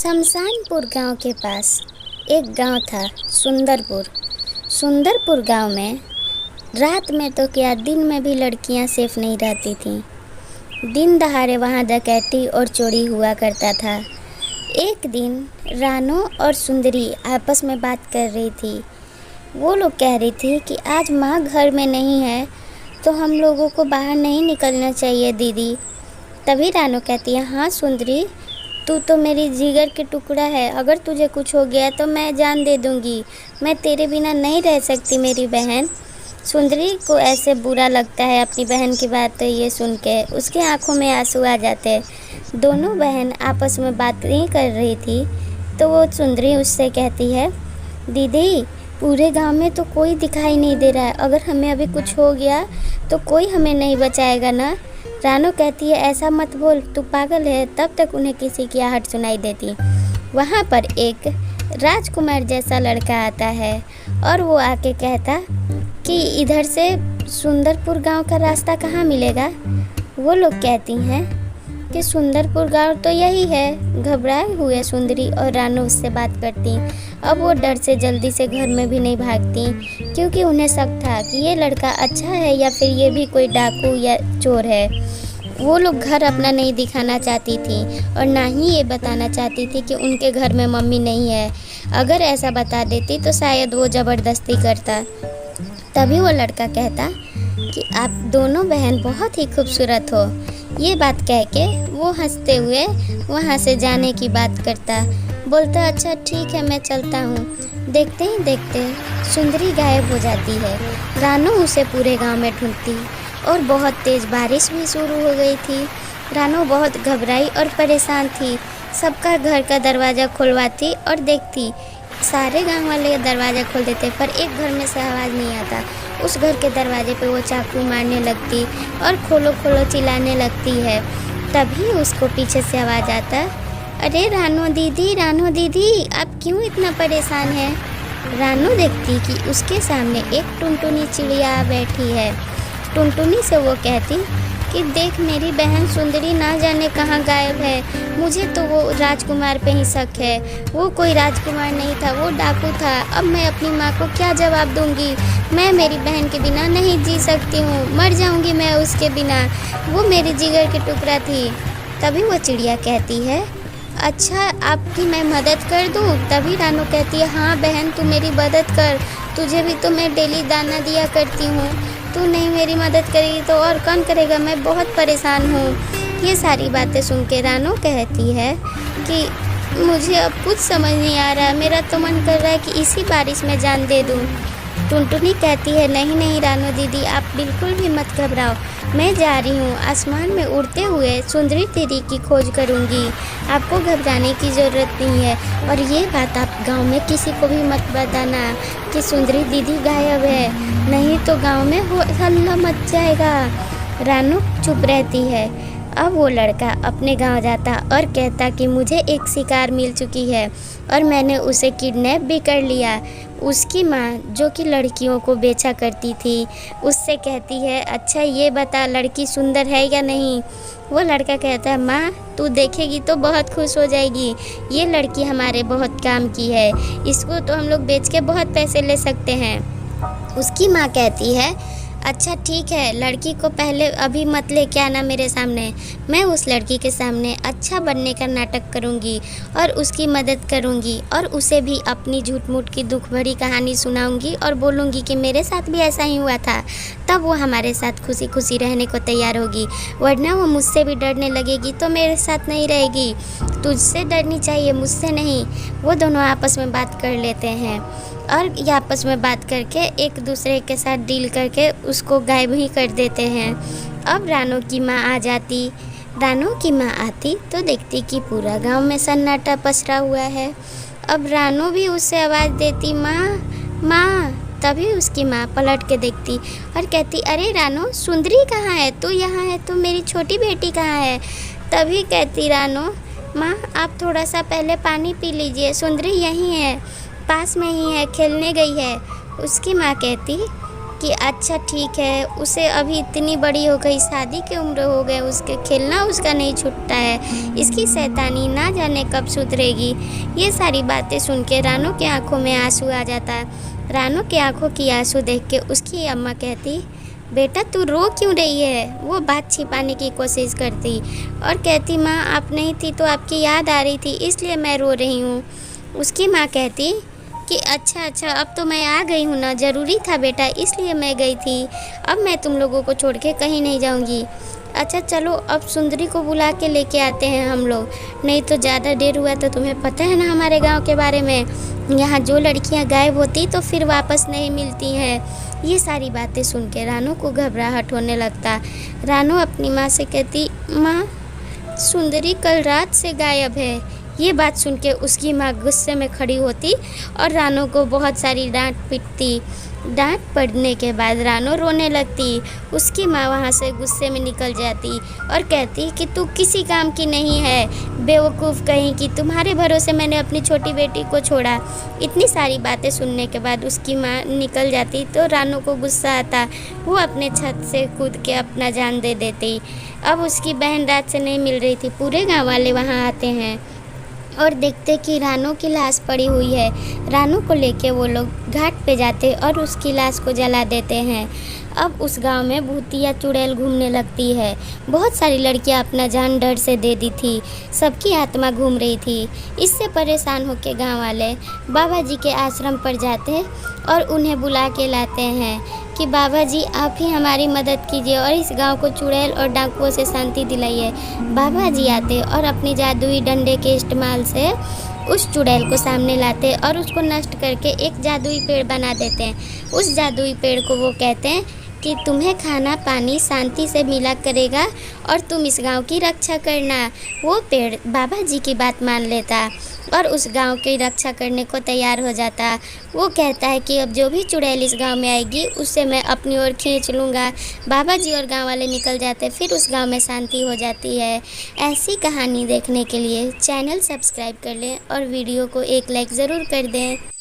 शमशानपुर गांव के पास एक गांव था सुंदरपुर। सुंदरपुर गांव में रात में तो क्या दिन में भी लड़कियां सेफ नहीं रहती थीं। दिन दहाड़े वहां डकैती और चोरी हुआ करता था। एक दिन रानो और सुंदरी आपस में बात कर रही थी। वो लोग कह रही थी कि आज माँ घर में नहीं है तो हम लोगों को बाहर नहीं निकलना चाहिए दीदी। तभी रानो कहती है, हाँ सुंदरी, तू तो मेरी जिगर के टुकड़ा है। अगर तुझे कुछ हो गया तो मैं जान दे दूंगी। मैं तेरे बिना नहीं रह सकती मेरी बहन। सुंदरी को ऐसे बुरा लगता है अपनी बहन की बात ये सुन के, उसके आंखों में आंसू आ जाते। दोनों बहन आपस में बात नहीं कर रही थी तो वो सुंदरी उससे कहती है, दीदी पूरे गांव में तो कोई दिखाई नहीं दे रहा है। अगर हमें अभी कुछ हो गया तो कोई हमें नहीं बचाएगा ना। रानो कहती है, ऐसा मत बोल, तू पागल है। तब तक उन्हें किसी की आहट सुनाई देती। वहाँ पर एक राजकुमार जैसा लड़का आता है और वो आके कहता कि इधर से सुंदरपुर गांव का रास्ता कहाँ मिलेगा। वो लोग कहती हैं कि सुंदरपुर गांव तो यही है। घबराए हुए सुंदरी और रानो उससे बात करती। अब वो डर से जल्दी से घर में भी नहीं भागती क्योंकि उन्हें शक था कि ये लड़का अच्छा है या फिर ये भी कोई डाकू या चोर है। वो लोग घर अपना नहीं दिखाना चाहती थी और ना ही ये बताना चाहती थी कि उनके घर में मम्मी नहीं है। अगर ऐसा बता देती तो शायद वो ज़बरदस्ती करता। तभी वो लड़का कहता कि आप दोनों बहन बहुत ही खूबसूरत हो। ये बात कह के वो हंसते हुए वहाँ से जाने की बात करता। बोलता, अच्छा ठीक है मैं चलता हूँ। देखते ही देखते सुंदरी गायब हो जाती है। रानो उसे पूरे गांव में ढूंढती और बहुत तेज़ बारिश भी शुरू हो गई थी। रानो बहुत घबराई और परेशान थी। सबका घर का दरवाज़ा खुलवाती और देखती। सारे गांव वाले दरवाज़ा खोल देते पर एक घर में से आवाज़ नहीं आता। उस घर के दरवाजे पे वो चाकू मारने लगती और खोलो खोलो चिल्लाने लगती है। तभी उसको पीछे से आवाज़ आता, अरे रानो दीदी आप क्यों इतना परेशान हैं। रानो देखती कि उसके सामने एक टुनटुनी चिड़िया बैठी है। टुनटुनी से वो कहती कि देख मेरी बहन सुंदरी ना जाने कहाँ गायब है। मुझे तो वो राजकुमार पे ही शक है। वो कोई राजकुमार नहीं था, वो डाकू था। अब मैं अपनी माँ को क्या जवाब दूंगी। मैं मेरी बहन के बिना नहीं जी सकती हूँ, मर जाऊँगी मैं उसके बिना। वो मेरी जिगर की टुकड़ा थी। तभी वो चिड़िया कहती है, अच्छा आपकी मैं मदद कर दूँ। तभी रानो कहती है, हाँ बहन तू मेरी मदद कर, तुझे भी तो मैं डेली दाना दिया करती हूँ। तू नहीं मेरी मदद करेगी तो और कौन करेगा, मैं बहुत परेशान हूँ। ये सारी बातें सुन के रानो कहती है कि मुझे अब कुछ समझ नहीं आ रहा है, मेरा तो मन कर रहा है कि इसी बारिश में जान दे दूँ। टुनटुनी कहती है, नहीं रानो दीदी आप बिल्कुल भी मत घबराओ। मैं जा रही हूँ आसमान में उड़ते हुए सुंदरी दीदी की खोज करूँगी। आपको घबराने की ज़रूरत नहीं है। और ये बात आप गांव में किसी को भी मत बताना कि सुंदरी दीदी गायब है, नहीं तो गांव में हल्ला मच जाएगा। रानो चुप रहती है। अब वो लड़का अपने गांव जाता और कहता कि मुझे एक शिकार मिल चुकी है और मैंने उसे किडनैप भी कर लिया। उसकी माँ जो कि लड़कियों को बेचा करती थी उससे कहती है, अच्छा ये बता लड़की सुंदर है या नहीं। वो लड़का कहता है, माँ तू देखेगी तो बहुत खुश हो जाएगी। ये लड़की हमारे बहुत काम की है, इसको तो हम लोग बेच के बहुत पैसे ले सकते हैं। उसकी माँ कहती है, अच्छा ठीक है, लड़की को पहले अभी मत लेके आना मेरे सामने। मैं उस लड़की के सामने अच्छा बनने का नाटक करूँगी और उसकी मदद करूँगी और उसे भी अपनी झूठ मूठ की दुख भरी कहानी सुनाऊँगी और बोलूँगी कि मेरे साथ भी ऐसा ही हुआ था। तब वो हमारे साथ खुशी खुशी रहने को तैयार होगी, वरना वो मुझसे भी डरने लगेगी तो मेरे साथ नहीं रहेगी। तुझसे डरनी चाहिए, मुझसे नहीं। वो दोनों आपस में बात कर लेते हैं और ये आपस में बात करके एक दूसरे के साथ डील करके उसको गायब ही कर देते हैं। अब रानो की माँ आ जाती। रानो की माँ आती तो देखती कि पूरा गांव में सन्नाटा पसरा हुआ है। अब रानो भी उससे आवाज़ देती, माँ। तभी उसकी माँ पलट के देखती और कहती, अरे रानो सुंदरी कहाँ है, तू यहाँ है तो मेरी छोटी बेटी कहाँ है। तभी कहती रानो, माँ आप थोड़ा सा पहले पानी पी लीजिए, सुंदरी यहीं है, पास में ही है, खेलने गई है। उसकी माँ कहती कि अच्छा ठीक है, उसे अभी इतनी बड़ी हो गई, शादी की उम्र हो गए, उसके खेलना उसका नहीं छूटता है, इसकी शैतानी ना जाने कब सुधरेगी। ये सारी बातें सुन के रानू की आंखों में आंसू आ जाता। रानू की आंखों की आंसू देख के उसकी अम्मा कहती, बेटा तू रो क्यों रही है। वो बात छिपाने की कोशिश करती और कहती, माँ आप नहीं थी तो आपकी याद आ रही थी, इसलिए मैं रो रही हूँ। उसकी माँ कहती कि अच्छा अब तो मैं आ गई हूँ ना, ज़रूरी था बेटा इसलिए मैं गई थी, अब मैं तुम लोगों को छोड़ के कहीं नहीं जाऊँगी। अच्छा चलो अब सुंदरी को बुला के लेके आते हैं हम लोग, नहीं तो ज़्यादा देर हुआ तो तुम्हें पता है ना हमारे गांव के बारे में, यहाँ जो लड़कियाँ गायब होती तो फिर वापस नहीं मिलती हैं। ये सारी बातें सुन के रानू को घबराहट होने लगता। रानू अपनी माँ से कहती, माँ सुंदरी कल रात से गायब है। ये बात सुन के उसकी माँ गुस्से में खड़ी होती और रानू को बहुत सारी डांट पीटती। डांट पड़ने के बाद रानू रोने लगती। उसकी माँ वहाँ से गुस्से में निकल जाती और कहती कि तू किसी काम की नहीं है, बेवकूफ़ कहीं की, तुम्हारे भरोसे मैंने अपनी छोटी बेटी को छोड़ा। इतनी सारी बातें सुनने के बाद उसकी माँ निकल जाती तो रानू को गुस्सा आता। वो अपने छत से कूद के अपना जान दे देती। अब उसकी बहन रात से नहीं मिल रही थी। पूरे गाँव वाले वहाँ आते हैं और देखते कि रानू की लाश पड़ी हुई है। रानू को लेके वो लोग घाट पे जाते और उसकी लाश को जला देते हैं। अब उस गांव में भूतिया चुड़ैल घूमने लगती है। बहुत सारी लड़कियां अपना जान डर से दे दी थी, सबकी आत्मा घूम रही थी। इससे परेशान होकर गांव वाले बाबा जी के आश्रम पर जाते और उन्हें बुला के लाते हैं कि बाबा जी आप ही हमारी मदद कीजिए और इस गांव को चुड़ैल और डाकुओं से शांति दिलाइए। बाबा जी आते और अपनी जादुई डंडे के इस्तेमाल से उस चुड़ैल को सामने लाते और उसको नष्ट करके एक जादुई पेड़ बना देते हैं। उस जादुई पेड़ को वो कहते हैं कि तुम्हें खाना पानी शांति से मिला करेगा और तुम इस गांव की रक्षा करना। वो पेड़ बाबा जी की बात मान लेता और उस गांव की रक्षा करने को तैयार हो जाता। वो कहता है कि अब जो भी चुड़ैल इस गांव में आएगी उससे मैं अपनी ओर खींच लूँगा। बाबा जी और गांव वाले निकल जाते, फिर उस गांव में शांति हो जाती है। ऐसी कहानी देखने के लिए चैनल सब्सक्राइब कर लें और वीडियो को एक लाइक ज़रूर कर दें।